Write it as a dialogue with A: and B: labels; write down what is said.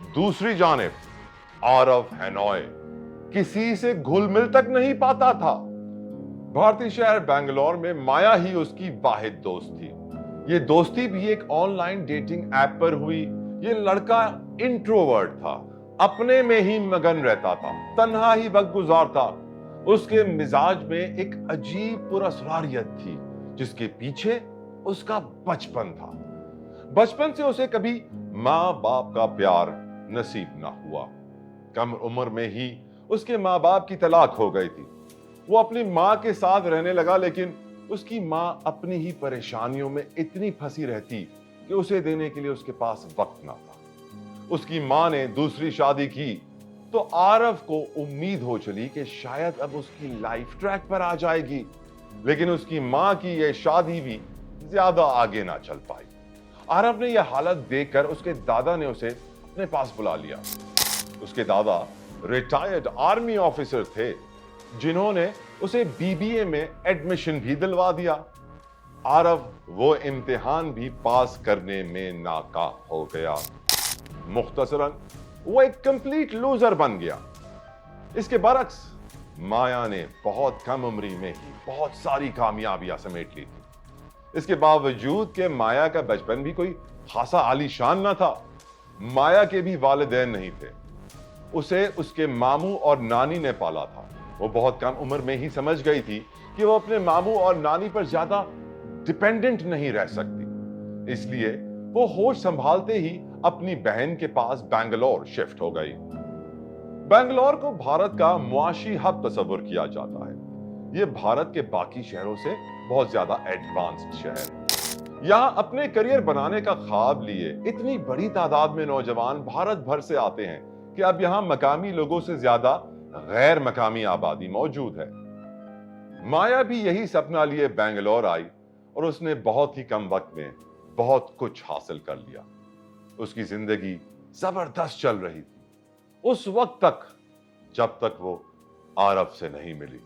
A: दूसरी जानिब आरव हैनॉय किसी से घुल मिल तक नहीं पाता था। भारतीय शहर बेंगलोर में माया ही उसकी वाहिद दोस्त थी। ये दोस्ती भी एक ऑनलाइन डेटिंग ऐप पर हुई। ये लड़का इंट्रोवर्ट था, अपने में ही मगन रहता था, तन्हा ही वक्त गुजारता। उसके मिजाज में एक अजीब पुरअसरारियत थी जिसके पीछे उसका बचपन था। बचपन से उसे कभी माँ बाप का प्यार नसीब ना हुआ। कम उम्र में ही उसके माँ बाप की तलाक हो गई थी। वो अपनी माँ के साथ रहने लगा, लेकिन उसकी माँ अपनी ही परेशानियों में इतनी फंसी रहती कि उसे देने के लिए उसके पास वक्त ना था। उसकी माँ ने दूसरी शादी की तो आरव को उम्मीद हो चली कि शायद अब उसकी लाइफ ट्रैक पर आ जाएगी, लेकिन उसकी माँ की यह शादी भी ज्यादा आगे ना चल पाई। आरव ने यह हालत देखकर उसके दादा ने उसे अपने पास बुला लिया। उसके दादा रिटायर्ड आर्मी ऑफिसर थे, जिन्होंने उसे बीबीए में एडमिशन भी दिलवा दिया। आरव वो इम्तिहान भी पास करने में नाकाम हो गया। मुख्तसरन वो एक कंप्लीट लूजर बन गया। इसके बरक्स माया ने बहुत कम उम्री में ही बहुत सारी कामयाबियां समेट ली थी। इसके बावजूद कि माया का बचपन भी कोई खासा आलीशान न था, माया के भी वालिदैन नहीं थे। उसे उसके मामू और नानी ने पाला था। वो बहुत कम उम्र में ही समझ गई थी कि वो अपने मामू और नानी पर ज्यादा डिपेंडेंट नहीं रह सकती। इसलिए वो होश संभालते ही अपनी बहन के पास बेंगलोर शिफ्ट हो गई। बेंगलोर को भारत का मुआशी हब तस्वुर किया जाता है। ये भारत के बाकी शहरों से बहुत ज्यादा एडवांस्ड शहर है। यहाँ अपने करियर बनाने का ख्वाब लिए इतनी बड़ी तादाद में नौजवान भारत भर से आते हैं कि अब यहाँ मकामी लोगों से ज्यादा गैर मकामी आबादी मौजूद है। माया भी यही सपना लिए बेंगलोर आई और उसने बहुत ही कम वक्त में बहुत कुछ हासिल कर लिया। उसकी जिंदगी जबरदस्त चल रही थी उस वक्त तक, जब तक वो आरव से नहीं मिली।